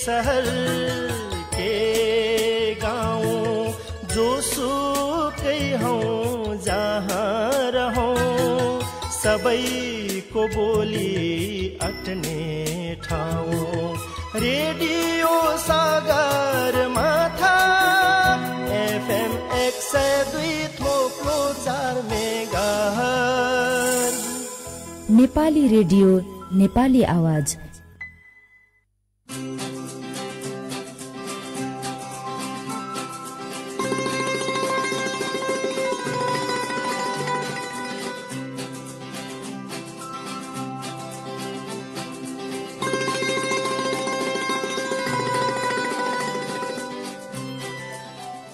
सहर के गाउँ जोसुकै हौँ जहाँ रहौँ सबैको बोली अट्ने ठाउँ रेडियो सागर माथा FM 102.4 megahertz Nepali radio Nepali आवाज।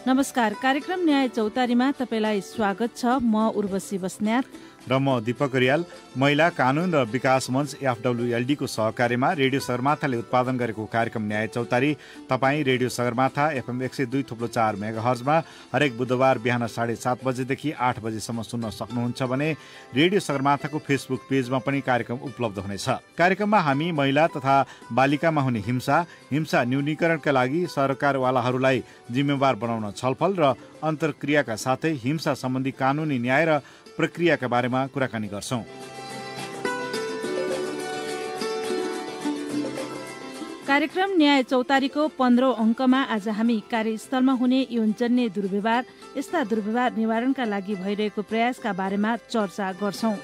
नमस्कार, कार्यक्रम न्याय चौतारीमा तपाईलाई स्वागत छ। म उर्वशी बस्न्यात र म दीपक रियाल। महिला कानून र विकास मञ्च FWLD को सहकार्यमा रेडियो सगरमाथाले उत्पादन गरेको कार्यक्रम न्याय चौतारी तपाईँ रेडियो सगरमाथा FM 102.4 मेगाहर्जमा हरेक बुधबार बिहान 7:30 बजेदेखि 8 बजेसम्म सुन्न सक्नुहुन्छ भने रेडियो सगरमाथाको फेसबुक पेजमा पनि कार्यक्रम उपलब्ध हुनेछ। कार्यक्रममा हामी महिला तथा बालिकामा हुने हिंसा न्यूनीकरणका लागि सरकारवालाहरूलाई जिम्मेवार बनाउन छलफल र अन्तर्क्रियाका साथै हिंसा सम्बन्धी कानुनी न्याय र प्रक्रियाका बारेमा कुराकानी गर्छौं। कार्यक्रम न्याय चौतारीको 15औं अङ्कमा आज हामी कार्यस्थलमा हुने यौनजन्य दुर्व्यवहार, यस्ता दुर्व्यवहार निवारणका लागि भइरहेको प्रयासका बारेमा चर्चा गर्छौं।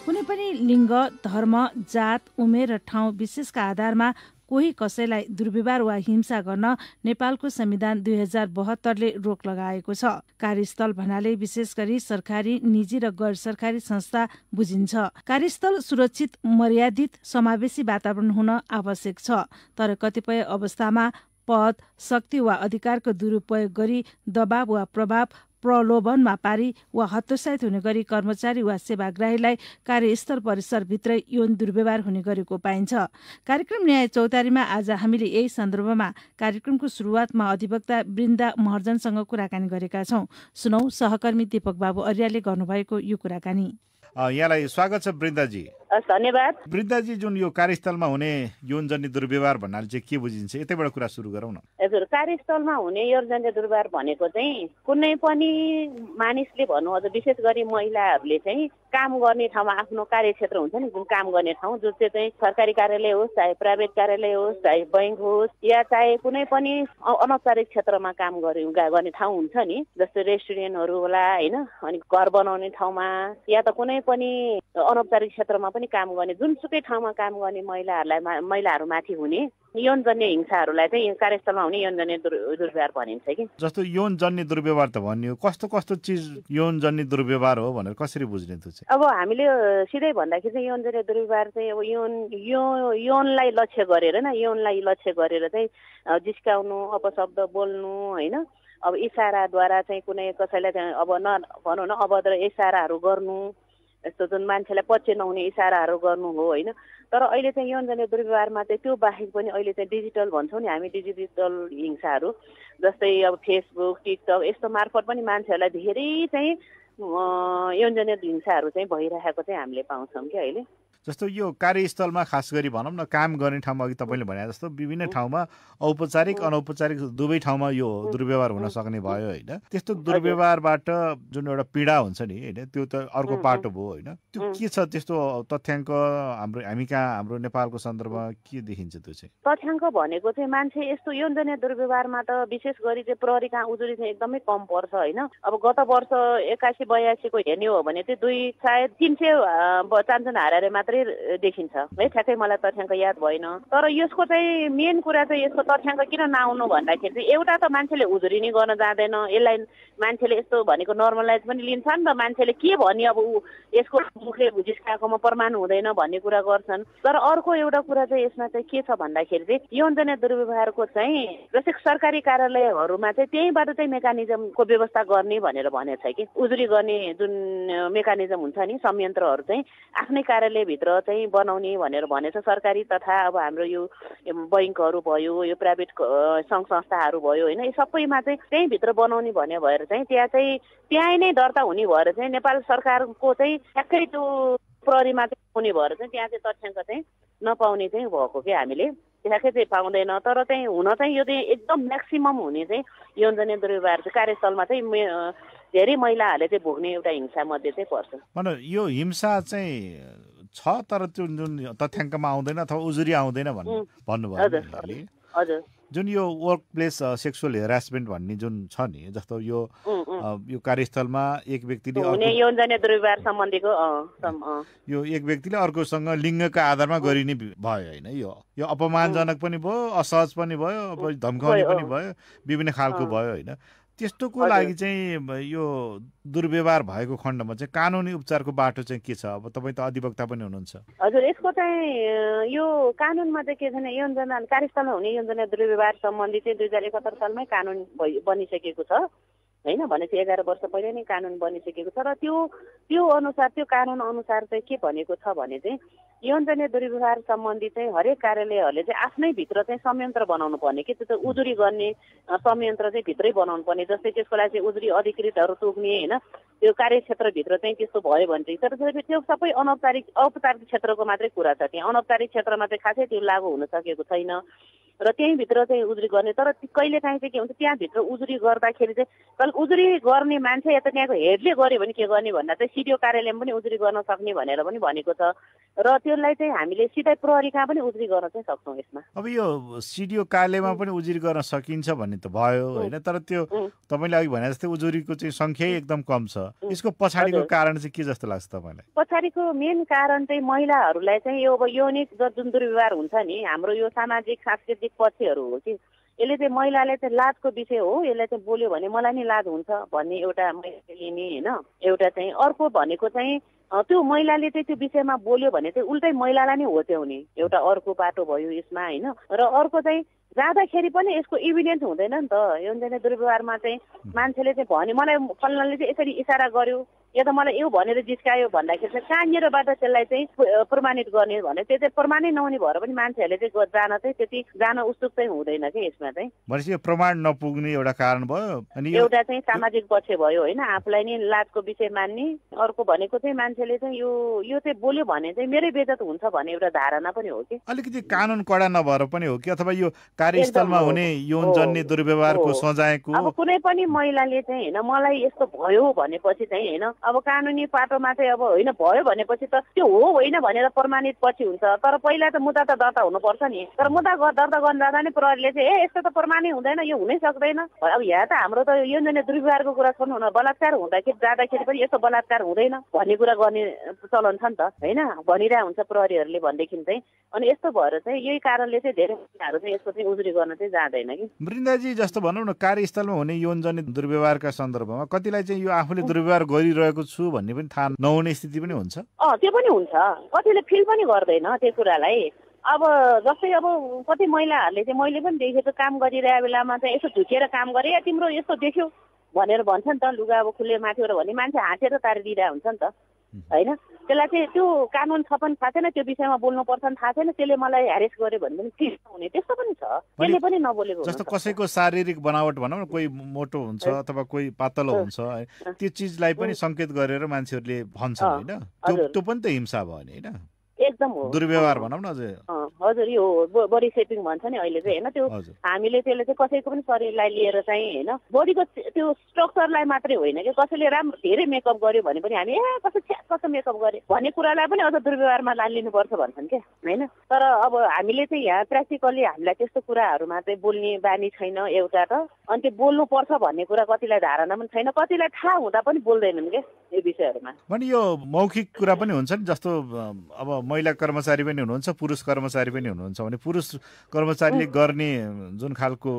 कुनै पनि लिङ्ग, धर्म, जात, उमेर र ठाउँ विशेषका आधारमा कोही कसैलाई दुर्व्यवहार वा हिंसा गर्न नेपालको संविधान 2072ले रोक लगाएको छ। कार्यस्थल भन्नाले विशेष गरी सरकारी, निजी र गैर सरकारी संस्था बुझिन्छ। कार्यस्थल सुरक्षित, मर्यादित, समावेशी वातावरण हुन आवश्यक छ। तर कतिपय अवस्थामा पद, शक्ति वा अधिकारको दुरुपयोग गरी दबाव वा प्रभाव, प्रलोभनमा पारी वा हतोत्साहित हुने गरी कर्मचारी वा सेवाग्राहीलाई कार्यस्थल परिसरभित्र यौन दुर्व्यवहार हुने गरेको पाइन्छ। कार्यक्रम न्याय चौतारीमा आज हामीले यही सन्दर्भमा कार्यक्रमको सुरुवातमा अधिवक्ता वृन्दा महर्जनसँग कुराकानी गरेका छौं। सुनौ सहकर्मी दीपक बाबु अर्यालले गर्नुभएको यो कुराकानी। यहाँलाई स्वागत छ वृन्दाजी। धन्यवाद। वृन्दाजी, जुन यो कार्यस्थलमा हुने यौनजन्य दुर्व्यवहार भन्नाले चाहिँ के बुझिन्छ, यतैबाट कुरा सुरु गरौँ न। हजुर, कार्यस्थलमा हुने यौनजन्य दुर्व्यवहार भनेको चाहिँ कुनै पनि मानिसले भनौँ, अझ विशेष गरी महिलाहरूले चाहिँ काम गर्ने ठाउँमा, आफ्नो कार्यक्षेत्र हुन्छ नि, जुन काम गर्ने ठाउँ, जो चाहिँ सरकारी कार्यालय होस्, चाहे प्राइभेट कार्यालय होस्, चाहे बैंक होस्, या चाहे कुनै पनि अनौपचारिक क्षेत्रमा काम गर्ने ठाउँ हुन्छ नि, जस्तै रेस्टुरेन्टहरू होला होइन, अनि घर बनाउने ठाउँमा या त कुनै पनि अनौपचारिक क्षेत्रमा पनि काम गर्ने, जुनसुकै ठाउँमा काम गर्ने महिलाहरूमाथि हुने यौनजन्य हिंसाहरूलाई चाहिँ कार्यस्थलमा हुने यौनजन्य दुर्व्यवहार भनिन्छ कि। जस्तो यौनजन्य दुर्व्यवहार त भन्यो, कस्तो कस्तो चिज यौनजन्य दुर्व्यवहार हो भनेर कसरी बुझ्ने त चाहिँ? अब हामीले सिधै भन्दाखेरि चाहिँ यौनजन्य दुर्व्यवहार चाहिँ अब यौनलाई लक्ष्य गरेर चाहिँ जिस्काउनु, अपशब्द बोल्नु होइन, अब इसाराद्वारा चाहिँ कुनै कसैलाई चाहिँ अब भनौँ न अभद्र इसाराहरू गर्नु, यस्तो जुन मान्छेलाई पच्चे नहुने इसाराहरू गर्नु हो होइन। तर अहिले चाहिँ यौनजन्य दुर्व्यवहारमा चाहिँ त्यो बाहेक पनि अहिले चाहिँ डिजिटल भन्छौँ नि हामी, डिजिटल हिंसाहरू जस्तै अब फेसबुक, टिकटक यस्तो मार्फत पनि मान्छेहरूलाई धेरै चाहिँ यौनजन्य हिंसाहरू चाहिँ भइरहेको चाहिँ हामीले पाउँछौँ कि अहिले। जस्तो यो कार्यस्थलमा खास गरी भनौँ न, काम गर्ने ठाउँमा अघि तपाईँले भने जस्तो विभिन्न ठाउँमा औपचारिक अनौपचारिक दुवै ठाउँमा यो दुर्व्यवहार हुन सक्ने भयो होइन। त्यस्तो दुर्व्यवहारबाट जुन एउटा पीडा हुन्छ नि होइन, त्यो त अर्को पाटो भयो होइन। त्यो के छ त्यस्तो तथ्याङ्क हाम्रो नेपालको सन्दर्भमा के देखिन्छ त्यो चाहिँ? तथ्याङ्क भनेको चाहिँ मान्छे यस्तो यौनजन्य दुर्व्यवहारमा त विशेष गरी चाहिँ प्रहरी कहाँ उजुरी चाहिँ एकदमै कम पर्छ होइन। अब गत वर्ष 81-82 को हेर्ने हो भने चाहिँ सायद 300 चान्चन हारारे मात्र देखिन्छ है, ठ्याक्कै मलाई तथ्याङ्क याद भएन। तर यसको चाहिँ मेन कुरा चाहिँ यसको तथ्याङ्क किन नआउनु भन्दाखेरि चाहिँ एउटा त मान्छेले उजुरी नै गर्न जाँदैन, यसलाई मान्छेले यस्तो भनेको नर्मलाइज पनि लिन्छ नि त, मान्छेले के भन्यो अब यसको मुखले जिस्काएकोमा प्रमाण हुँदैन भन्ने कुरा गर्छन्। तर अर्को एउटा कुरा चाहिँ यसमा चाहिँ के छ भन्दाखेरि चाहिँ यौनजन्य दुर्व्यवहारको चाहिँ जस्तै सरकारी कार्यालयहरूमा चाहिँ त्यहीँबाट चाहिँ मेकानिजमको व्यवस्था गर्ने भनेर भनेको छ कि, उजुरी गर्ने जुन मेकानिजम हुन्छ नि संयन्त्रहरू चाहिँ आफ्नै कार्यालयभित्र चाहिँ बनाउने भनेर भनेछ सरकारी तथा अब हाम्रो यो बैङ्कहरू भयो, यो प्राइभेट सङ्घ संस्थाहरू भयो होइन, यो सबैमा चाहिँ त्यहीँभित्र बनाउने भन्ने भएर चाहिँ त्यहाँ नै दर्ता हुने भएर चाहिँ नेपाल सरकारको चाहिँ ठ्याक्कै त्यो प्रहरीमा चाहिँ पाउने भएर चाहिँ त्यहाँ चाहिँ तथ्याङ्क चाहिँ नपाउने चाहिँ भएको कि हामीले ठ्याक्कै चाहिँ पाउँदैन। तर चाहिँ हुन चाहिँ यो चाहिँ एकदम म्याक्सिमम हुने चाहिँ यौनजन्य दुर्व्यवहार चाहिँ कार्यस्थलमा चाहिँ धेरै महिलाहरूले चाहिँ भोग्ने एउटा हिंसा मध्ये चाहिँ पर्छ। मतलब यो हिंसा चाहिँ छ तर त्यो जुन तथ्याङ्कमा आउँदैन अथवा उजुरी आउँदैन भन्नुभयो। हजुर जुन यो वर्क प्लेस सेक्सुअल हेरासमेन्ट भन्ने जुन छ नि, जस्तो यो कार्यस्थलमा एक व्यक्तिले यौनजन्य दुर्व्यवहार सम्बन्धीको यो एक व्यक्तिले अर्कोसँग लिङ्गका आधारमा गरिने भयो होइन, यो अपमानजनक पनि भयो, असहज पनि भयो, धम्काउने पनि भयो, विभिन्न खालको भयो होइन। त्यस्तोको लागि चाहिँ यो दुर्व्यवहार भएको खण्डमा चाहिँ कानुनी उपचारको बाटो चाहिँ के छ? अब तपाईँ त अधिवक्ता पनि हुनुहुन्छ। हजुर, यसको चाहिँ यो कानुनमा चाहिँ के छैन, यौनजन्य कार्यस्थलमा हुने यौनजन्य दुर्व्यवहार सम्बन्धी चाहिँ 2071 सालमै कानुन बनिसकेको छ होइन। भनेपछि 11 वर्ष पहिले नै कानुन बनिसकेको छ र त्यो अनुसार त्यो कानुन अनुसार चाहिँ के भनेको छ भने चाहिँ यौनजन्य दुर्व्यवहार सम्बन्धी चाहिँ हरेक कार्यालयहरूले चाहिँ आफ्नै भित्र चाहिँ संयन्त्र बनाउनु पर्ने कि त्यो उजुरी गर्ने संयन्त्र चाहिँ भित्रै बनाउनु पर्ने। जस्तै त्यसको लागि चाहिँ उजुरी अधिकृतहरू तोक्ने होइन, त्यो कार्यक्षेत्रभित्र चाहिँ त्यस्तो भयो भने चाहिँ। तर त्यो सबै औपचारिक क्षेत्रको मात्रै कुरा छ। त्यहाँ अनौपचारिक क्षेत्रमा चाहिँ खासै त्यो लागू हुन सकेको छैन र त्यहीँभित्र चाहिँ उजुरी गर्ने। तर कहिलेकाहीँ चाहिँ के हुन्छ, त्यहाँभित्र उजुरी गर्दाखेरि चाहिँ उजुरी गर्ने मान्छे या त त्यहाँको हेडले गर्यो भने के गर्ने भन्दा चाहिँ सिडिओ कार्यालयमा पनि उजुरी गर्न सक्ने भनेर पनि भनेको छ र त्यसलाई चाहिँ हामीले सिधै प्रहरी कहाँ पनि उजुरी गर्न चाहिँ सक्छौँ यसमा। अब यो सिडिओ कार्यालयमा पनि उजुरी गर्न सकिन्छ भन्ने त भयो होइन, तर त्यो तपाईँले अघि भने जस्तै उजुरीको चाहिँ सङ्ख्या एकदम कम छ। यसको पछाडिको कारण चाहिँ के जस्तो लाग्छ तपाईँलाई? पछाडिको मेन कारण चाहिँ महिलाहरूलाई चाहिँ यो यौनिक जुन दुर्व्यवहार हुन्छ नि, हाम्रो यो सामाजिक सांस्कृतिक पक्षहरू हो कि यसले चाहिँ महिलाले चाहिँ लाजको विषय हो, यसलाई चाहिँ बोल्यो भने मलाई नि लाज हुन्छ भन्ने एउटा महिलाले लिने होइन। एउटा चाहिँ अर्को भनेको चाहिँ त्यो महिलाले चाहिँ त्यो विषयमा बोल्यो भने चाहिँ उल्टै महिलालाई नै होत्याउने एउटा अर्को बाटो भयो यसमा होइन। र अर्को चाहिँ जाँदाखेरि पनि यसको इभिडेन्स हुँदैन नि त। यौनजन्य दुर्व्यवहारमा चाहिँ मान्छेले चाहिँ भन्यो मलाई फल्नाले चाहिँ यसरी इसारा गर्यो या त मलाई यो भनेर जिस्कायो भन्दाखेरि चाहिँ कहाँनिरबाट त्यसलाई चाहिँ प्रमाणित गर्ने भने त्यो चाहिँ प्रमाणै नहुने भएर पनि मान्छेहरूले चाहिँ जान चाहिँ त्यति जान उत्सुक चाहिँ हुँदैन कि यसमा चाहिँ। भनेपछि यो प्रमाण नपुग्ने एउटा कारण भयो। अनि एउटा चाहिँ सामाजिक पक्ष भयो होइन, आफूलाई नै लाजको विषय मान्ने। अर्को भनेको चाहिँ मान्छेले चाहिँ यो चाहिँ बोल्यो भने चाहिँ मेरै बेइज्जत हुन्छ भन्ने एउटा धारणा पनि हो कि। अलिकति कानुन कडा नभएर पनि हो कि, अथवा यो कार्यस्थलमा हुने यौनजन्य दुर्व्यवहारको सजायको अब कुनै पनि महिलाले चाहिँ होइन मलाई यस्तो भयो भनेपछि चाहिँ होइन, अब कानुनी पाटोमा चाहिँ अब होइन भयो भनेपछि त त्यो हो होइन भनेर प्रमाणित पछि हुन्छ। तर पहिला त मुद्दा त दर्ता हुनुपर्छ नि। तर मुद्दा दर्ता गर्न जाँदा नै प्रहरीले चाहिँ यस्तो त प्रमाणै हुँदैन, यो हुनै सक्दैन। अब यहाँ त हाम्रो त यौनजन्य दुर्व्यवहारको कुरा छोड्नु न, बलात्कार हुँदाखेरि जाँदाखेरि पनि यस्तो बलात्कार हुँदैन भन्ने कुरा गर्ने चलन छ नि त होइन, भनिरहेको हुन्छ प्रहरीहरूले भनेदेखि चाहिँ। अनि यस्तो भएर चाहिँ यही कारणले चाहिँ धेरै महिलाहरू चाहिँ यसको चाहिँ उजुरी गर्न चाहिँ जाँदैन कि। वृन्दाजी, जस्तो भनौँ न कार्यस्थलमा हुने यौनजन्य दुर्व्यवहारका सन्दर्भमा कतिलाई चाहिँ यो आफूले दुर्व्यवहार गरिरहेको छु भन्ने पनि थाहा नहुने स्थिति पनि हुन्छ। त्यो पनि हुन्छ, कतिले फिल पनि गर्दैन त्यो कुरालाई। अब जस्तै अब कति महिलाहरूले चाहिँ मैले पनि देखेको काम गरिरहेको बेलामा चाहिँ यसो झुकेर काम गरे या तिम्रो यस्तो देख्यो भनेर भन्छ नि त, लुगा अब खुल्ले माथिबाट भने मान्छे हाँसेर तारिदिरहेको हुन्छ नि त होइन। त्यसलाई चाहिँ त्यो कानुन छ पनि थाहा छैन, त्यो विषयमा बोल्नुपर्छ नि थाहा छैन, त्यसले मलाई ह्यारेस गर्यो भने पनि के हुने त्यस्तो पनि छ, त्यसले पनि नबोलेको। जस्तो कसैको शारीरिक बनावट भनौँ न, कोही मोटो हुन्छ अथवा कोही पातलो हुन्छ, त्यो चिजलाई पनि सङ्केत गरेर मान्छेहरूले भन्छन् होइन, त्यो पनि त हिंसा भयो नि होइन, एकदम हो दुर्व्यवहार भनौँ न अझै। हजुर, यो बडी सेपिङ भन्छ नि अहिले चाहिँ होइन, त्यो हामीले त्यसले चाहिँ कसैको पनि शरीरलाई लिएर चाहिँ होइन, बडीको त्यो स्ट्रक्चरलाई मात्रै होइन कि कसैले राम्रो धेरै मेकअप गर्यो भने पनि हामी कसो मेकअप गरे भन्ने कुरालाई पनि अझ दुर्व्यवहारमा लिनुपर्छ भन्छन् क्या होइन। तर अब हामीले चाहिँ यहाँ प्र्याक्टिकली हामीलाई त्यस्तो कुराहरूमा चाहिँ बोल्ने बानी छैन एउटा त, अनि त्यो बोल्नुपर्छ भन्ने कुरा कतिलाई धारणा पनि छैन, कतिलाई थाहा हुँदा पनि बोल्दैनन् क्या यो विषयहरूमा। भने यो मौखिक कुरा पनि हुन्छ नि, जस्तो अब महिला कर्मचारी पनि हुनुहुन्छ, पुरुष कर्मचारी पनि हुनुहुन्छ भने पुरुष कर्मचारीले गर्ने जुन खालको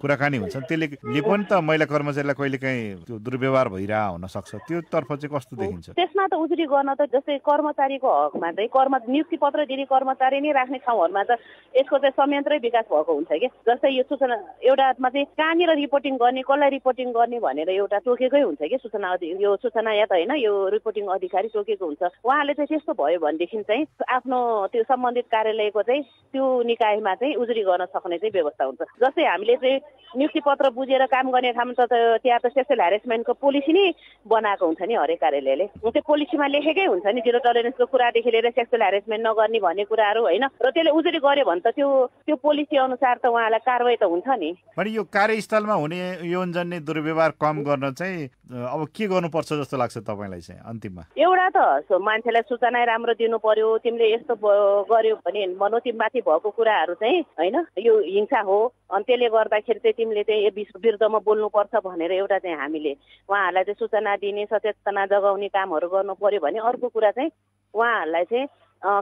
कुराकानी हुन्छ त्यसले पनि त महिला कर्मचारीलाई कहिलेकाहीँ त्यो दुर्व्यवहार भइरहेको हुन सक्छ, त्यो तर्फ चाहिँ कस्तो देखिन्छ? त्यसमा त उजुरी गर्न त जस्तै कर्मचारीको हकमा चाहिँ नियुक्ति पत्र दिने कर्मचारी नै राख्ने ठाउँहरूमा त यसको चाहिँ संयन्त्रै विकास भएको हुन्छ कि। जस्तै यो सूचना एउटामा चाहिँ कहाँनिर रिपोर्टिङ गर्ने, कसलाई रिपोर्टिङ गर्ने भनेर एउटा तोकेकै हुन्छ कि सूचना सायद होइन यो रिपोर्टिङ अधिकारी तोकेको हुन्छ। उहाँले चाहिँ त्यस्तो भयो भनेदेखि चाहिँ आफ्नो त्यो सम्बन्धित कार्यालयको चाहिँ त्यो निकायमा चाहिँ उजुरी गर्न सक्ने चाहिँ व्यवस्था हुन्छ। जस्तै हामीले चाहिँ नियुक्ति पत्र बुझेर काम गर्ने ठाउँ त त्यहाँ त सेक्सुअल ह्यारेसमेन्टको पोलिसी नै बनाएको हुन्छ नि हरेक कार्यालयले। त्यो पोलिसीमा लेखेकै हुन्छ नि जिरो टलरेन्सको कुरादेखि लिएर सेक्सुअल ह्यारेसमेन्ट नगर्ने भन्ने कुराहरू होइन। र त्यसले उजुरी गर्यो भने त त्यो पोलिसी अनुसार त उहाँलाई कारवाही त हुन्छ नि। भने यो कार्यस्थलमा हुने यौनजन्य दुर्व्यवहार कम गर्न चाहिँ अब के गर्नुपर्छ जस्तो लाग्छ तपाईँलाई चाहिँ अन्तिममा? एउटा त मान्छेलाई सूचना राम्रो दिनु पर्यो। तिमीले यस्तो गर्यो भने भनौँ तिमीमाथि भएको कुराहरू चाहिँ होइन यो हिंसा हो अनि त्यसले गर्दाखेरि चाहिँ तिमीले चाहिँ विरुद्धमा बोल्नुपर्छ भनेर एउटा चाहिँ हामीले उहाँहरूलाई चाहिँ सूचना दिने सचेतना जगाउने कामहरू गर्नु पर्यो भने अर्को कुरा चाहिँ उहाँहरूलाई चाहिँ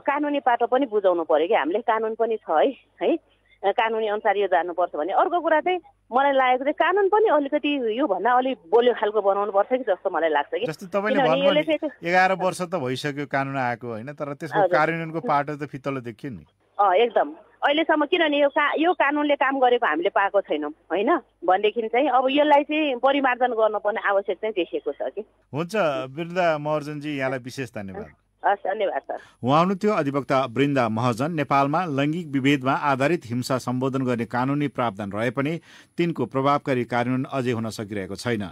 कानुनी पाटो पनि बुझाउनु पर्यो कि हामीले कानुन पनि छ है कानुनी अनुसार यो जानुपर्छ भने। अर्को कुरा चाहिँ मलाई लागेको चाहिँ कानुन पनि अलिकति यो भन्दा अलिक बोल्यो खालको बनाउनु पर्छ कि जस्तो मलाई लाग्छ कि। जस्तो तपाईँले भन्नुभयो 11 वर्ष त भइसक्यो कानुन आएको होइन, तर त्यसको कार्यान्वयनको पाटो त फितलो देखियो नि। एकदम अहिलेसम्म किनभने यो कानुनले काम गरेको हामीले पाएको छैनौँ होइन भनेदेखि चाहिँ अब यसलाई चाहिँ परिमार्जन गर्नुपर्ने आवश्यक चाहिँ देखिएको छ कि। हुन्छ वृन्दा महर्जनजी, यहाँलाई विशेष धन्यवाद। धन्यवाद सर। उहाँ हुनुहुन्थ्यो अधिवक्ता वृन्दा महर्जन। नेपालमा लैङ्गिक विभेदमा आधारित हिंसा सम्बोधन गर्ने कानुनी प्रावधान रहे पनि तिनको प्रभावकारी कार्यान्वयन अझै हुन सकिरहेको छैन।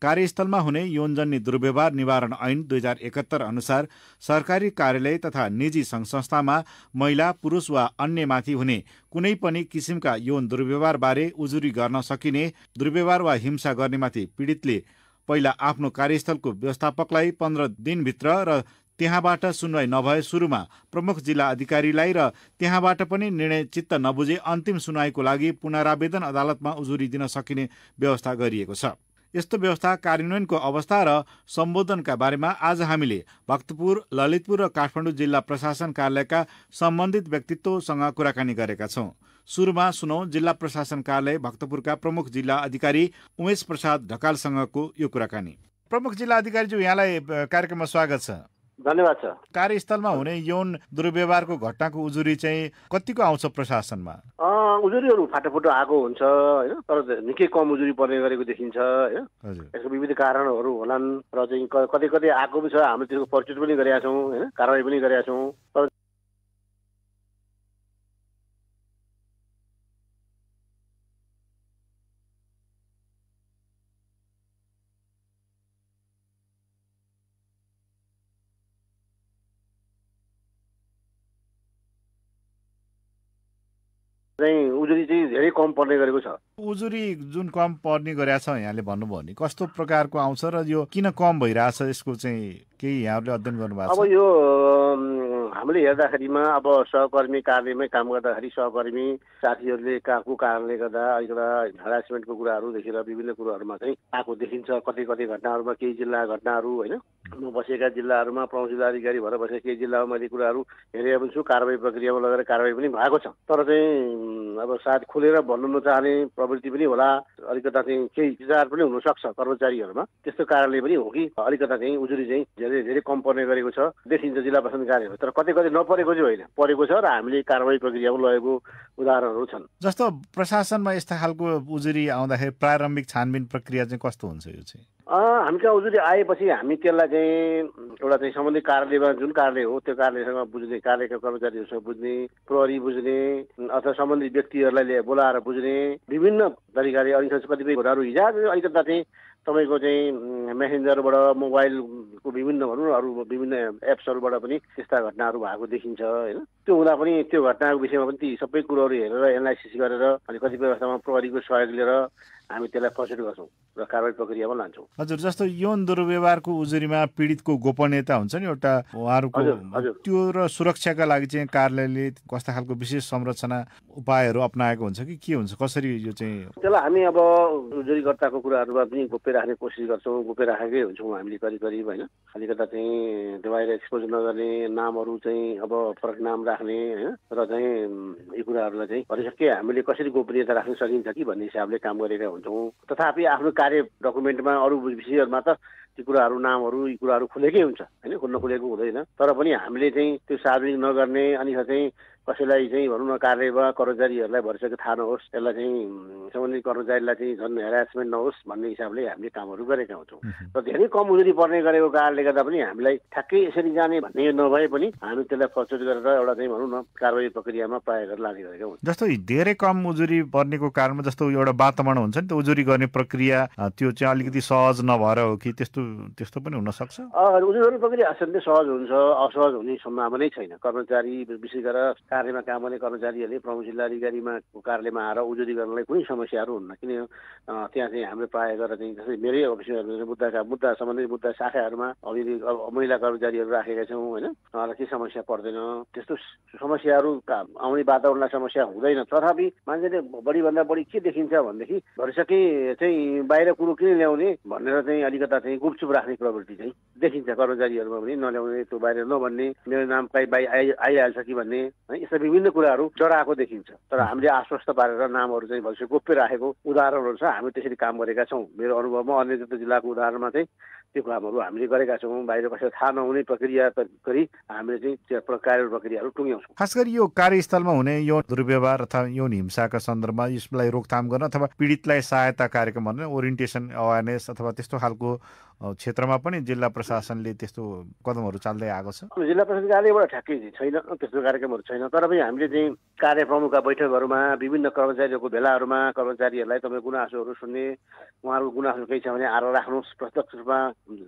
कार्यस्थलमा हुने यौनजन्य दुर्व्यवहार निवारण ऐन 2071 अनुसार सरकारी कार्यालय तथा निजी सङ्घ संस्थामा महिला पुरुष वा अन्यमाथि हुने कुनै पनि किसिमका यौन दुर्व्यवहारबारे उजुरी गर्न सकिने दुर्व्यवहार वा हिंसा गर्नेमाथि पीडितले पहिला आफ्नो कार्यस्थलको व्यवस्थापकलाई 15 दिनभित्र र त्यहाँबाट सुनवाई नभए सुरुमा प्रमुख जिल्ला अधिकारीलाई र त्यहाँबाट पनि निर्णय चित्त नबुझे अन्तिम सुनवाईको लागि पुनरावेदन अदालतमा उजुरी दिन सकिने व्यवस्था गरिएको छ। यस्तो व्यवस्था कार्यान्वयनको अवस्था र सम्बोधनका बारेमा आज हामीले भक्तपुर, ललितपुर र काठमाडौँ जिल्ला प्रशासन कार्यालयका सम्बन्धित व्यक्तित्वसँग कुराकानी गरेका छौँ। सुरुमा सुनौ जिल्ला प्रशासन कार्यालय भक्तपुरका प्रमुख जिल्ला अधिकारी उमेश प्रसाद ढकालसँगको यो कुराकानी। प्रमुख जिल्ला अधिकारीज्यू, यहाँलाई कार्यक्रममा स्वागत छ। धन्यवाद छ। कार्यस्थलमा हुने यौन दुर्व्यवहारको घटनाको उजुरी चाहिँ कतिको आउँछ प्रशासनमा? उजुरीहरू फाटाफुटो आएको हुन्छ होइन, तर निकै कम उजुरी पर्ने गरेको देखिन्छ होइन। यसको विविध कारणहरू होलान् र चाहिँ कतै कतै आएको पनि छ। हामीले त्यसको परिचय पनि गरेका छौँ होइन, कारवाही पनि गरेका छौँ। तर उजुरी चाहिँ धेरै कम पर्ने गरेको छ। उजुरी जुन कम पर्ने गरेको छ यहाँले भन्नुभयो नि, कस्तो प्रकारको आउँछ र यो किन कम भइरहेछ यसको चाहिँ केही यहाँहरूले अध्ययन गर्नुभएको छ? अब यो हामीले हेर्दाखेरिमा अब सहकर्मी कार्यालयमै काम गर्दाखेरि सहकर्मी साथीहरूले को कारणले गर्दा अलिकता हरासमेन्टको कुराहरूदेखि र विभिन्न कुराहरूमा चाहिँ आएको देखिन्छ। कतै कतै घटनाहरूमा केही जिल्ला घटनाहरू होइन, म बसेका जिल्लाहरूमा प्रमुख जिल्ला अधिकारी भएर बसेका केही जिल्लामा मैले कुराहरू हेरेको पनि छु। कारवाही प्रक्रियामा लगेर कारवाही पनि भएको छ। तर चाहिँ अब सायद खुलेर भन्नु नचाहने प्रवृत्ति पनि होला, अलिकता चाहिँ केही विचार पनि हुनसक्छ कर्मचारीहरूमा। त्यस्तो कारणले पनि हो कि अलिकता चाहिँ उजुरी चाहिँ धेरै कम पर्ने गरेको छ देखिन्छ जिल्ला प्रशासन कार्यालयमा। तर कतै कतै नपरेको चाहिँ होइन, परेको छ र हामीले कारवाही प्रक्रियामा लगेको उदाहरणहरू छन्। जस्तो प्रशासनमा यस्ता खालको उजुरी आउँदाखेरि प्रारम्भिक छानबिन प्रक्रिया चाहिँ कस्तो हुन्छ? यो चाहिँ हामी कहाँ उजुरी आएपछि हामी त्यसलाई चाहिँ एउटा चाहिँ सम्बन्धित कार्यालयमा जुन कार्यालय हो त्यो कार्यालयसँग बुझ्ने, कार्यालयका कर्मचारीहरूसँग बुझ्ने, प्रहरी बुझ्ने अथवा सम्बन्धित व्यक्तिहरूलाई बोलाएर बुझ्ने विभिन्न तरिकाले अनि कतिपय कुराहरू हिजो अलिकता चाहिँ तपाईँको चाहिँ मेसेन्जरबाट मोबाइलको विभिन्न भनौँ न अरू विभिन्न एप्सहरूबाट पनि त्यस्ता घटनाहरू भएको देखिन्छ होइन। त्यो हुँदा पनि त्यो घटनाको विषयमा पनि ती सबै कुरोहरू हेरेर एनालाइसिस गरेर अनि कतिपय अवस्थामा प्रहरीको सहयोग लिएर हामी त्यसलाई प्रसिड गर्छौँ र कारवाही प्रक्रियामा लान्छौँ। हजुर, जस्तो यौन दुर्व्यवहारको उजुरीमा पीडितको गोपनीयता हुन्छ नि एउटा उहाँहरूको, त्यो र सुरक्षाका लागि चाहिँ कार्यालयले कस्ता खालको विशेष संरचना उपायहरू अप्नाएको हुन्छ कि के हुन्छ, कसरी यो चाहिँ? त्यसलाई हामी अब उजुरीकर्ताको कुराहरूमा पनि गोप्य राख्ने कोसिस गर्छौँ, गोप्य राखेकै हुन्छौँ हामीले करिब होइन। अलिकता चाहिँ बाहिर एक्सपोज नगर्ने, नामहरू चाहिँ अब फरक नाम राख्ने होइन, र चाहिँ यी कुराहरूलाई चाहिँ भनिसके हामीले कसरी गोपनीयता राख्न सकिन्छ कि भन्ने हिसाबले काम गरेका हुन्छौँ। तथापि आफ्नो कार्य डकुमेन्टमा अरू विषयहरूमा त ती कुराहरू नामहरू यी कुराहरू खुलेकै हुन्छ होइन, नखुलेको हुँदैन। तर पनि हामीले चाहिँ त्यो सार्वजनिक नगर्ने, अनि चाहिँ कसैलाई चाहिँ भनौँ न कार्यमा कर्मचारीहरूलाई भरिसकेको थाहा नहोस्, त्यसलाई चाहिँ सम्बन्धित कर्मचारीलाई चाहिँ झन् हेरासमेन्ट नहोस् भन्ने हिसाबले हामीले कामहरू गरेका हुन्छौँ। र धेरै कम उजुरी पर्ने गरेको कारणले गर्दा पनि हामीलाई ठ्याक्कै यसरी जाने भन्ने नभए पनि हामी त्यसलाई फ्लक्चुएट गरेर एउटा चाहिँ भनौँ न कारबाही प्रक्रियामा प्रायः गरेर लाने गरेका हुन्छौँ। जस्तो धेरै कम उजुरी पर्नेको कारणमा जस्तो एउटा वातावरण हुन्छ नि, त्यो उजुरी गर्ने प्रक्रिया त्यो चाहिँ अलिकति सहज नभएर हो कि त्यस्तो पनि हुनसक्छ? उजुरी गर्ने प्रक्रिया असाध्यै सहज हुन्छ, असहज हुने सम्भावना नै छैन। कर्मचारी विशेष गरेर कार्यमा काम गर्ने कर्मचारीहरूले प्रमुख जिल्लाधिकारीमा कार्यालयमा आएर उजुरी गर्नलाई कुनै समस्याहरू हुन्न। किन त्यहाँ चाहिँ हाम्रो प्रायः गरेर चाहिँ जस्तै मेरै अफिसमा मुद्दा सम्बन्धित मुद्दा शाखाहरूमा अलिअलि महिला कर्मचारीहरू राखेका छौँ होइन, उहाँलाई केही समस्या पर्दैन, त्यस्तो समस्याहरू आउने वातावरणलाई समस्या हुँदैन। तथापि मान्छेले बढीभन्दा बढी के देखिन्छ भनेदेखि भरिसके चाहिँ बाहिर कुरो किन ल्याउने भनेर चाहिँ अलिकता चाहिँ गुपचुप राख्ने प्रवृत्ति चाहिँ देखिन्छ कर्मचारीहरूमा पनि, नल्याउने, त्यो बाहिर नभन्ने, मेरो नाम कहीँ आइहाल्छ कि भन्ने है, यस्ता विभिन्न कुराहरू डराएको देखिन्छ। तर हामीले आश्वस्त पारेर नामहरू चाहिँ भविष्य गोप्य राखेको उदाहरणहरू छ। हामी त्यसरी काम गरेका छौँ। मेरो अनुभवमा अन्य जिल्लाको उदाहरणमा चाहिँ त्यो कामहरू हामीले गरेका छौँ। बाहिर कसैलाई थाहा नहुने प्रक्रिया गरी हामीले चाहिँ कार्य प्रक्रियाहरू टुङ्ग्याउँछौँ। खास गरी यो कार्यस्थलमा हुने यौन दुर्व्यवहार अथवा यौन हिंसाका सन्दर्भमा यसलाई रोकथाम गर्न अथवा पीडितलाई सहायता कार्यक्रम भनेर ओरिएन्टेसन अवेरनेस अथवा त्यस्तो खालको क्षेत्रमा पनि जिल्ला प्रशासनले त्यस्तो कदमहरू चाल्दै आएको छ? जिल्ला प्रशासन कार्यालयबाट ठ्याक्कै छैन, त्यस्तो कार्यक्रमहरू छैन। तर पनि हामीले चाहिँ कार्य प्रमुखका बैठकहरूमा, विभिन्न कर्मचारीहरूको भेलाहरूमा कर्मचारीहरूलाई तपाईँ गुनासोहरू सुन्ने, उहाँहरूको गुनासो केही छ भने आएर राख्नुहोस्, प्रत्यक्ष रूपमा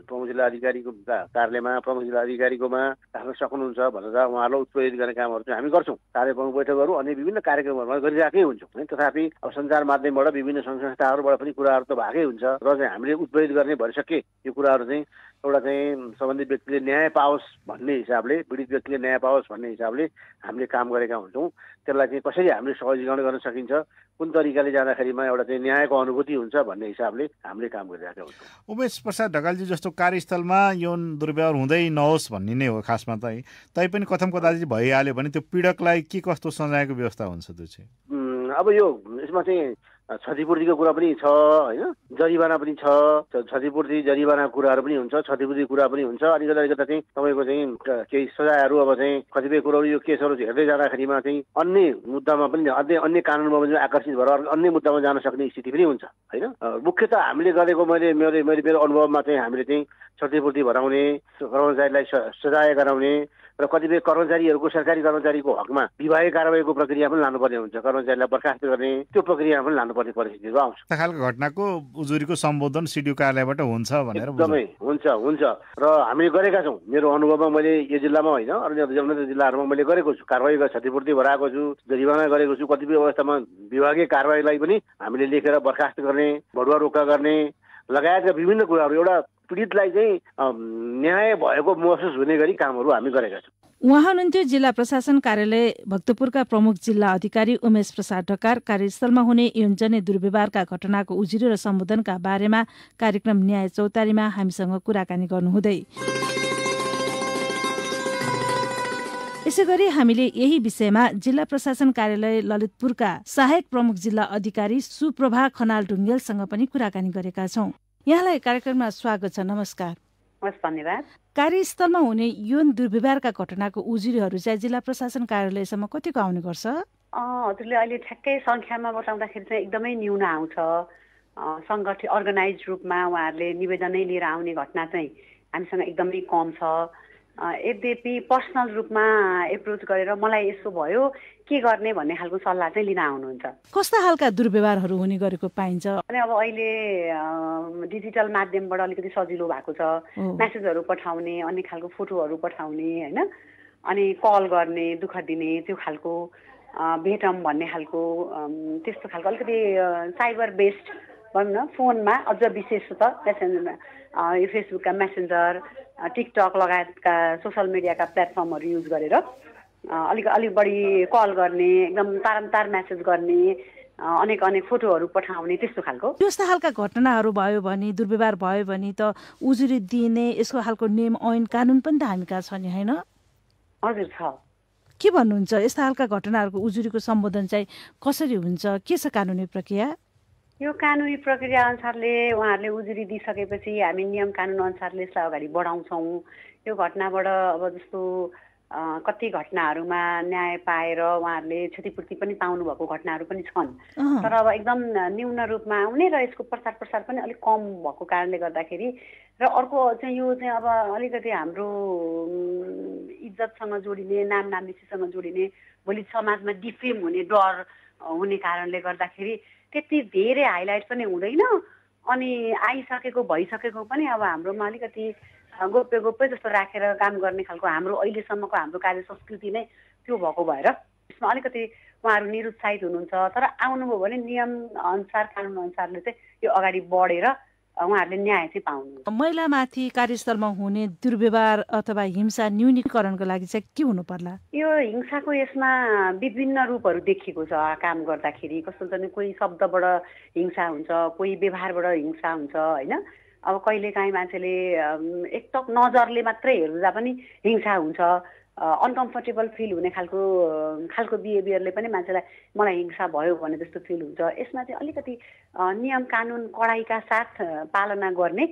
प्रमुख जिल्ला अधिकारीको कार्यालयमा, प्रमुख जिल्ला अधिकारीकोमा राख्न सक्नुहुन्छ भनेर उहाँहरूलाई उत्प्रेरित गर्ने कामहरू चाहिँ हामी गर्छौँ। कार्य प्रमुख बैठकहरू अनि विभिन्न कार्यक्रमहरूमा गरिरहेकै हुन्छौँ है। तथापि अब सञ्चार माध्यमबाट विभिन्न संस्थाहरूबाट पनि कुराहरू त भएकै हुन्छ र चाहिँ हामीले उत्प्रेरित गर्ने भइसके यो कुराहरू चाहिँ एउटा चाहिँ सम्बन्धित व्यक्तिले न्याय पाओस् भन्ने हिसाबले, पीडित व्यक्तिले न्याय पाओस् भन्ने हिसाबले हामीले काम गरेका हुन्छौँ। त्यसलाई चाहिँ कसरी हामीले सहजीकरण गर्न सकिन्छ, कुन तरिकाले जाँदाखेरिमा एउटा चाहिँ न्यायको अनुभूति हुन्छ भन्ने हिसाबले हामीले काम गरिरहेका हुन्छौँ। उमेश प्रसाद ढकालजी, जस्तो कार्यस्थलमा यौन दुर्व्यवहार हुँदै नहोस् भन्ने नै हो खासमा त है, तैपनि कथम कदाचित भइहाल्यो भने त्यो पीडकलाई के कस्तो सजायको व्यवस्था हुन्छ त्यो चाहिँ? अब यो यसमा चाहिँ क्षतिपूर्तिको कुरा पनि छ होइन, जरिवाना पनि छ। क्षतिपूर्ति जरिवाना कुराहरू पनि हुन्छ, क्षतिपूर्ति कुरा पनि हुन्छ। अलिकता चाहिँ तपाईँको चाहिँ केही सजायहरू अब चाहिँ कतिपय कुराहरू यो केसहरू हेर्दै जाँदाखेरिमा चाहिँ अन्य मुद्दामा पनि अन्य कानुनमा पनि आकर्षित भएर अन्य मुद्दामा जान सक्ने स्थिति पनि हुन्छ होइन। मुख्यतः हामीले गरेको मेरो अनुभवमा चाहिँ हामीले चाहिँ क्षतिपूर्ति भराउने, कर्मचारीलाई सजाय गराउने र कतिपय कर्मचारीहरूको, सरकारी कर्मचारीको हकमा विभागीय कारबाहीको प्रक्रिया पनि लानुपर्ने हुन्छ, कर्मचारीलाई बर्खास्त गर्ने त्यो प्रक्रिया पनि लानुपर्ने परिस्थितिहरू आउँछ। त्यो खालको घटनाको उजुरीको सम्बोधन सिडिओ कार्यालयबाट हुन्छ भनेर? एकदमै हुन्छ र हामीले गरेका छौँ। मेरो अनुभवमा मैले यो जिल्लामा होइन अन्य जिल्लाहरूमा मैले गरेको छु, कारबाही क्षतिपूर्ति भराएको छु, जरिवाना गरेको छु। कतिपय अवस्थामा विभागीय कारबाहीलाई पनि हामीले लेखेर बर्खास्त गर्ने, भडुवा रोका गर्ने लगायतका विभिन्न कुराहरू एउटा पीडितलाई चाहिँ न्याय भएको महसुस हुने गरी कामहरू हामी गरेका छौँ। उहाँ हुनुहुन्थ्यो जिल्ला प्रशासन कार्यालय भक्तपुरका प्रमुख जिल्ला अधिकारी उमेश प्रसाद ढकाल। कार्यस्थलमा हुने यौनजन्य दुर्व्यवहारका घटनाको उजुरी र सम्बोधनका बारेमा कार्यक्रम न्याय चौतारीमा हामीसँग कुराकानी गर्नुहुँदै। यसैगरी हामीले यही विषयमा जिल्ला प्रशासन कार्यालय ललितपुरका सहायक प्रमुख जिल्ला अधिकारी सुप्रभा खनाल ढुङ्गेलसँग पनि कुराकानी गरेका छौँ। यहाँलाई कार्यक्रममा स्वागत छ। नमस्कार। धन्यवाद। कार्यस्थलमा हुने यौन दुर्व्यवहारका घटनाको उजुरीहरू चाहिँ जिल्ला प्रशासन कार्यालयसम्म कतिको आउने गर्छ? हजुरले अहिले ठ्याक्कै सङ्ख्यामा बताउँदाखेरि चाहिँ एकदमै न्यून आउँछ। सङ्गठित अर्गनाइज रूपमा उहाँहरूले निवेदनै लिएर आउने घटना चाहिँ हामीसँग एकदमै कम छ। यद्यपि पर्सनल रूपमा एप्रोच गरेर मलाई यसो भयो के गर्ने भन्ने खालको सल्लाह चाहिँ लिन आउनुहुन्छ। कस्ता खालका दुर्व्यवहारहरू हुने गरेको पाइन्छ? अनि अब अहिले डिजिटल माध्यमबाट अलिकति सजिलो भएको छ, मेसेजहरू पठाउने, अन्य खालको फोटोहरू पठाउने होइन, अनि कल गर्ने, दुःख दिने, त्यो खालको भेटम भन्ने खालको त्यस्तो खालको अलिकति साइबर बेस्ड भनौँ न, फोनमा अझ विशेष त मेसेन्जरमा यो फेसबुकका मेसेन्जर, टिकटक लगायतका सोसल मिडियाका प्लेटफर्महरू युज गरेर अलिक बढी कल गर्ने, एकदम तारमतार मेसेज गर्ने, अनेक फोटोहरू पठाउने, त्यस्तो खालको त्यस्ता खालका घटनाहरू भयो भने, दुर्व्यवहार भयो भने त उजुरी दिने यसको खालको नियम ऐन कानुन पनि त हामी कहाँ छ नि होइन? हजुर छ। के भन्नुहुन्छ? यस्ता खालका घटनाहरूको उजुरीको सम्बोधन चाहिँ कसरी हुन्छ? के छ कानुनी प्रक्रिया? यो कानुनी प्रक्रिया अनुसारले उहाँहरूले उजुरी दिइसकेपछि हामी नियम कानुन अनुसारले यसलाई अगाडि बढाउँछौँ। यो घटनाबाट अब जस्तो कति घटनाहरूमा न्याय पाएर उहाँहरूले क्षतिपूर्ति पनि पाउनुभएको घटनाहरू पनि छन्, तर अब एकदम न्यून रूपमा आउने र यसको प्रसार पनि अलिक कम भएको कारणले गर्दाखेरि र अर्को चाहिँ यो चाहिँ अब अलिकति हाम्रो इज्जतसँग जोडिने, नाम नाम्नीसँग जोडिने, भोलि समाजमा डिफेम हुने डर हुने कारणले गर्दाखेरि त्यति धेरै हाइलाइट पनि हुँदैन अनि भइसकेको पनि अब हाम्रोमा अलिकति गोप्य जस्तो राखेर काम गर्ने खालको हाम्रो अहिलेसम्मको हाम्रो कार्य संस्कृति नै त्यो भएको भएर यसमा अलिकति उहाँहरू निरुत्साहित हुनुहुन्छ। तर आउनुभयो भने नियम अनुसार कानुन अनुसारले चाहिँ यो अगाडि बढेर उहाँहरूले न्याय चाहिँ पाउनुहुन्छ। महिलामाथि कार्यस्थलमा हुने दुर्व्यवहार अथवा हिंसा न्यूनीकरणको लागि चाहिँ के हुनु पर्ला? यो हिंसाको यसमा विभिन्न रूपहरू देखिएको छ। काम गर्दाखेरि कस्तो हुन्छ भने कोही शब्दबाट हिंसा हुन्छ, कोही व्यवहारबाट हिंसा हुन्छ होइन। अब कहिलेकाहीँ मान्छेले एकटक नजरले मात्रै हेर्दा पनि हिंसा हुन्छ, अनकम्फर्टेबल फिल हुने खालको बिहेभियरले पनि मान्छेलाई मलाई हिंसा भयो भने जस्तो फिल हुन्छ। यसमा चाहिँ अलिकति नियम कानुन कडाइका साथ पालना गर्ने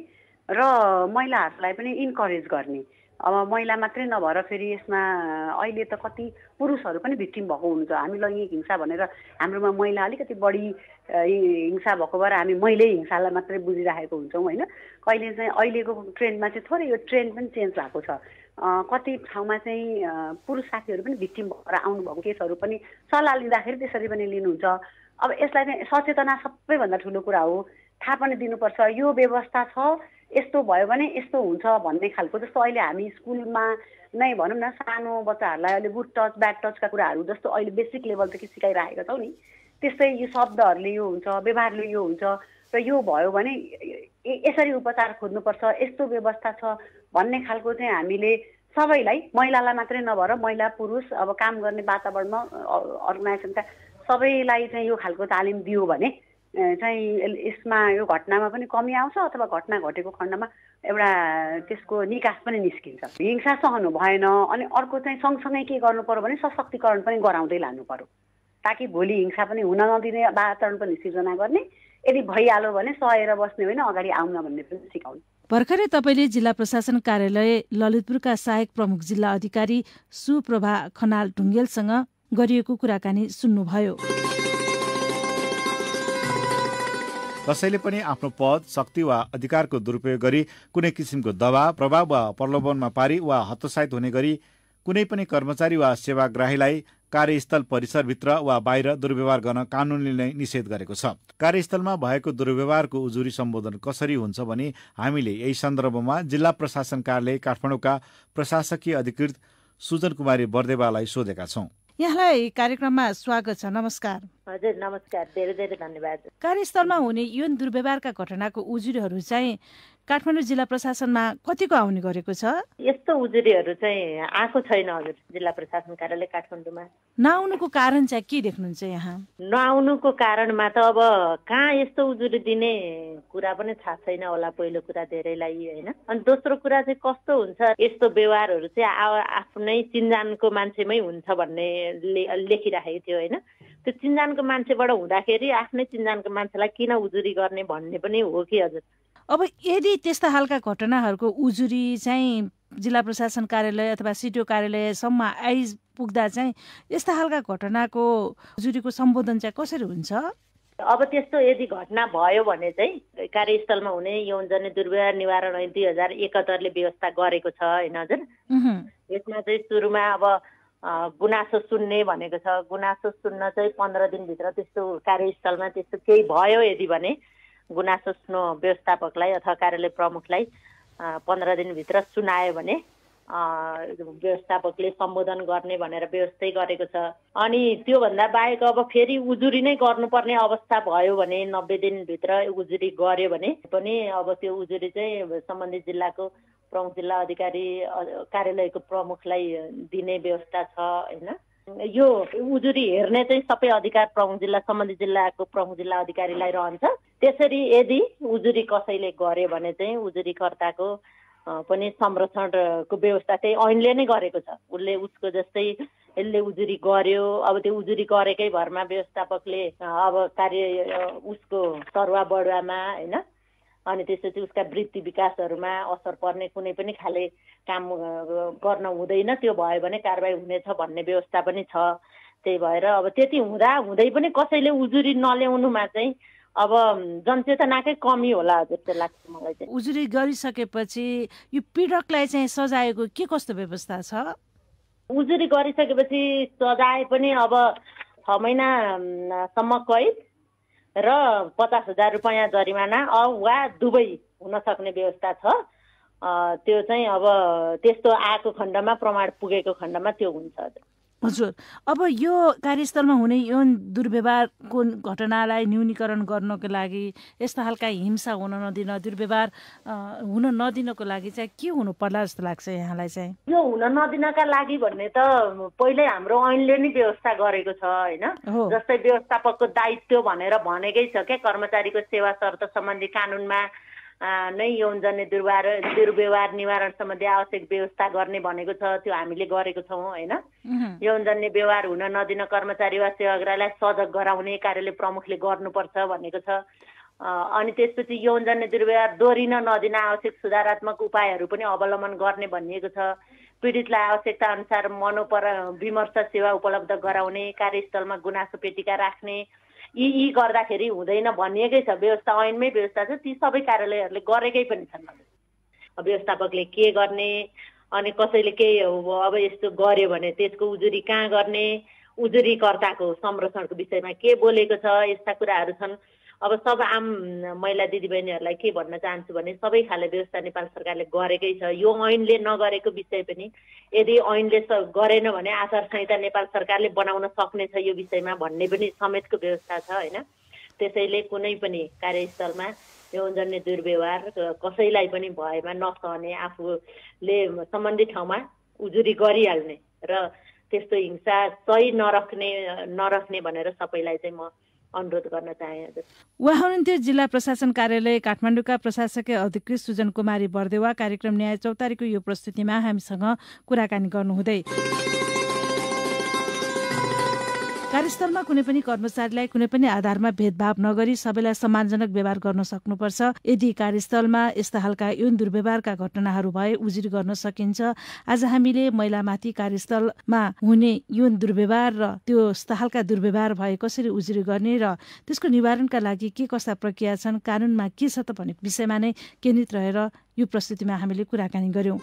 र महिलाहरूलाई पनि इन्करेज गर्ने। अब महिला मात्रै नभएर फेरि यसमा अहिले त कति पुरुषहरू पनि भिक्टिम भएको हुन्छ। हामी लैङ्गिक हिंसा भनेर हाम्रोमा महिला अलिकति बढी हिंसा भएको भएर हामी महिलै हिंसालाई मात्रै बुझिराखेको हुन्छौँ होइन। कहिले चाहिँ अहिलेको ट्रेन्डमा चाहिँ थोरै यो ट्रेन्ड पनि चेन्ज भएको छ। कति ठाउँमा चाहिँ पुरुष साथीहरू पनि भिक्टिम भएर आउनुभएको केसहरू पनि सल्लाह लिँदाखेरि त्यसरी पनि लिनुहुन्छ। अब यसलाई चाहिँ सचेतना सबैभन्दा ठुलो कुरा हो। थाहा पनि दिनुपर्छ यो व्यवस्था छ, यस्तो भयो भने यस्तो हुन्छ भन्ने खालको। जस्तो अहिले हामी स्कुलमा नै भनौँ न सानो बच्चाहरूलाई अहिले गुड टच ब्याड टचका कुराहरू जस्तो अहिले बेसिक लेभलदेखि सिकाइरहेका छौँ नि, त्यस्तै यो शब्दहरूले यो हुन्छ, व्यवहारले यो हुन्छ र यो भयो भने यसरी उपचार खोज्नुपर्छ, यस्तो व्यवस्था छ भन्ने खालको चाहिँ हामीले सबैलाई, महिलालाई मात्रै नभएर महिला पुरुष अब काम गर्ने वातावरणमा अर्गनाइजेसनका सबैलाई चाहिँ यो खालको तालिम दियो भने चाहिँ यसमा यो घटनामा पनि कमी आउँछ अथवा घटना घटेको खण्डमा एउटा त्यसको निकास पनि निस्किन्छ। हिंसा सहनु भएन। अनि अर्को चाहिँ सँगसँगै के गर्नु पर्यो भने सशक्तिकरण पनि गराउँदै लानु पर्यो, ताकि भोलि हिंसा पनि हुन नदिने वातावरण पनि सिर्जना गर्ने। यदि भइहाल्यो भने सहेर बस्ने होइन, अगाडि आउन भन्ने पनि सिकाउने। भर्खरै तपाईँले जिल्ला प्रशासन कार्यालय ललितपुरका सहायक प्रमुख जिल्ला अधिकारी सुप्रभा खनाल ढुङ्गेलसँग गरिएको कुराकानी सुन्नुभयो। कसैले पनि आफ्नो पद, शक्ति वा अधिकारको दुरुपयोग गरी कुनै किसिमको दबाव, प्रभाव वा प्रलोभनमा पारी वा हतोत्साहित हुने गरी कुनै पनि कर्मचारी वा सेवाग्राहीलाई कार्यस्थल परिसरभित्र वा बाहिर दुर्व्यवहार गर्न कानूनले नै निषेध गरेको छ। कार्यस्थलमा भएको दुर्व्यवहारको उजुरी सम्बोधन कसरी हुन्छ भने हामीले यही सन्दर्भमा जिल्ला प्रशासन कार्यालय काठमाडौँका प्रशासकीय अधिकृत सुजन कुमारी बर्देवालाई सोधेका छौँ। यहाँलाई कार्यक्रममा स्वागत छ। नमस्कार। हजुर नमस्कार, धेरै धेरै धन्यवाद। कार्यस्थलमा हुने यौन दुर्व्यवहारका घटनाको उजुरीहरू चाहिँ काठमाडौँ जिल्ला प्रशासनमा कतिको आउने गरेको छ? यस्तो उजुरीहरू चाहिँ आएको छैन हजुर जिल्ला प्रशासन कार्यालय काठमाडौँमा। नआउनुको कारण चाहिँ के देख्नुहुन्छ यहाँ? नआउनुको कारणमा त अब कहाँ यस्तो उजुरी दिने कुरा पनि थाहा छैन होला पहिलो कुरा धेरैलाई होइन। अनि दोस्रो कुरा चाहिँ कस्तो हुन्छ यस्तो व्यवहारहरू चाहिँ आफ्नै चिन्जानको मान्छेमै हुन्छ भन्ने लेखिराखेको थियो होइन। त्यो चिन्जानको मान्छेबाट हुँदाखेरि आफ्नै चिन्जानको मान्छेलाई किन उजुरी गर्ने भन्ने पनि हो कि हजुर। अब यदि त्यस्ता खालका घटनाहरूको उजुरी चाहिँ जिल्ला प्रशासन कार्यालय अथवा सिडिओ कार्यालयसम्म आइपुग्दा चाहिँ यस्ता खालका घटनाको उजुरीको सम्बोधन चाहिँ कसरी हुन्छ? अब त्यस्तो यदि घटना भयो भने चाहिँ कार्यस्थलमा हुने यौनजन्य दुर्व्यवहार निवारण ऐन 2071ले व्यवस्था गरेको छ होइन हजुर। यसमा चाहिँ सुरुमा अब गुनासो सुन्ने भनेको छ। गुनासो सुन्न चाहिँ 15 दिनभित्र त्यस्तो कार्यस्थलमा त्यस्तो केही भयो यदि भने गुनासो सुन्नु व्यवस्थापकलाई अथवा कार्यालय प्रमुखलाई 15 दिनभित्र सुनायो भने व्यवस्थापकले सम्बोधन गर्ने भनेर व्यवस्थै गरेको छ। अनि त्योभन्दा बाहेक अब फेरि उजुरी नै गर्नुपर्ने अवस्था भयो भने 90 दिनभित्र उजुरी गर्यो भने पनि अब त्यो उजुरी चाहिँ सम्बन्धित जिल्लाको प्रमुख जिल्ला अधिकारी कार्यालयको प्रमुखलाई दिने व्यवस्था छ होइन। यो उजुरी हेर्ने चाहिँ सबै अधिकार प्रमुख जिल्ला सम्बन्धित जिल्लाको प्रमुख जिल्ला अधिकारीलाई रहन्छ। त्यसरी यदि उजुरी कसैले गर्यो भने चाहिँ उजुरीकर्ताको पनि संरक्षणको व्यवस्था चाहिँ ऐनले नै गरेको छ। उसले उसको जस्तै यसले उजुरी गर्यो, अब त्यो उजुरी गरेकै भरमा व्यवस्थापकले अब कार्य उसको सरुवा बढुवामा होइन अनि त्यसपछि उसका वृत्ति विकासहरूमा असर पर्ने कुनै पनि खाले काम गर्न हुँदैन, त्यो भयो भने कारबाही हुनेछ भन्ने व्यवस्था पनि छ। त्यही भएर अब त्यति हुँदै पनि कसैले उजुरी नल्याउनुमा चाहिँ अब जनचेतनाकै कमी होला जस्तो लाग्छ मलाई चाहिँ। उजुरी गरिसकेपछि यो पीडकलाई चाहिँ सजायको के कस्तो व्यवस्था छ? उजुरी गरिसकेपछि सजाय पनि अब 6 महिनासम्म कैद र 50,000 रुपियाँ जरिमाना वा दुवै हुन सक्ने व्यवस्था छ। त्यो चाहिँ अब त्यस्तो आएको खण्डमा प्रमाण पुगेको खण्डमा त्यो हुन्छ। हजुर, अब यो कार्यस्थलमा हुने यौन दुर्व्यवहारको घटनालाई न्यूनीकरण गर्नको लागि, यस्ता खालका हिंसा हुन नदिन, दुर्व्यवहार हुन नदिनको लागि चाहिँ के हुनु पर्ला जस्तो लाग्छ यहाँलाई चाहिँ? यो हुन नदिनका लागि भन्ने त पहिल्यै हाम्रो ऐनले नै व्यवस्था गरेको छ होइन। जस्तै व्यवस्थापकको दायित्व भनेर भनेकै छ क्या, कर्मचारीको सेवा शर्त सम्बन्धी कानुनमा नै यौनजन्य दुर्व्यवहार निवारण सम्बन्धी आवश्यक व्यवस्था गर्ने भनेको छ। त्यो हामीले गरेको छौँ होइन। यौनजन्य व्यवहार हुन नदिन कर्मचारी वा सेवाग्राहीलाई सजग गराउने कार्यालय प्रमुखले गर्नुपर्छ भनेको छ। अनि त्यसपछि यौनजन्य दुर्व्यवहार दोहोरिन नदिन आवश्यक सुधारात्मक उपायहरू पनि अवलम्बन गर्ने भनिएको छ। पीडितलाई आवश्यकता अनुसार विमर्श सेवा उपलब्ध गराउने, कार्यस्थलमा गुनासो पेटिका राख्ने, यी गर्दाखेरि हुँदैन भनिएकै छ। व्यवस्था ऐनमै व्यवस्था छ, ती सबै कार्यालयहरूले गरेकै पनि छन्। व्यवस्थापकले के गर्ने, अनि कसैले केही अब यस्तो गर्यो भने त्यसको उजुरी कहाँ गर्ने, उजुरीकर्ताको संरक्षणको विषयमा के बोलेको छ, यस्ता कुराहरू छन्। अब सब आम महिला दिदीबहिनीहरूलाई के भन्न चाहन्छु भने सबै खाले व्यवस्था नेपाल सरकारले गरेकै छ। यो ऐनले नगरेको विषय पनि यदि ऐनले गरेन भने आचार संहिता नेपाल सरकारले बनाउन सक्नेछ यो विषयमा भन्ने पनि समेतको व्यवस्था छ होइन। त्यसैले कुनै पनि कार्यस्थलमा यौनजन्य दुर्व्यवहार कसैलाई पनि भएमा नसहने, आफूले सम्बन्धित ठाउँमा उजुरी गरिहाल्ने र त्यस्तो हिंसा सही नराख्ने भनेर सबैलाई चाहिँ म अनुरोध गर्न चाहे। उहाँ हुनुहुन्थ्यो जिल्ला प्रशासन कार्यालय काठमाडौँका प्रशासकीय अधिकृत सुजन कुमारी बर्देवा। कार्यक्रम न्याय चौतारीको यो प्रस्तुतिमा हामीसँग कुराकानी गर्नुहुँदै कार्यस्थलमा कुनै पनि कर्मचारीलाई कुनै पनि आधारमा भेदभाव नगरी सबैलाई सम्मानजनक व्यवहार गर्न सक्नुपर्छ। यदि कार्यस्थलमा यस्ता खालका यौन दुर्व्यवहारका घटनाहरू भए उजुरी गर्न सकिन्छ। आज हामीले महिलामाथि कार्यस्थलमा हुने यौन दुर्व्यवहार र त्यो यस्ता खालका दुर्व्यवहार भए कसरी उजुरी गर्ने र त्यसको निवारणका लागि के कस्ता प्रक्रिया छन्, कानुनमा के छ त भन्ने विषयमा नै केन्द्रित रहेर यो प्रस्तुतिमा हामीले कुराकानी गर्यौं।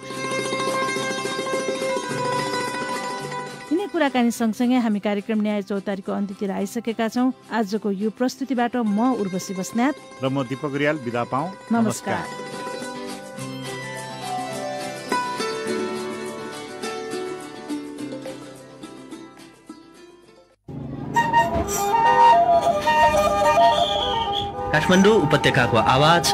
कुराकानी सँगसँगै हामी कार्यक्रम न्याय चौतारीको अन्त्यतिर आइसकेका छौँ। आजको यो प्रस्तुतिबाट म उर्वशी बस्नेत र म दीपक रियाल बिदा पाऊँ। नमस्कार। काठमाडौँ उपत्यकाको आवाज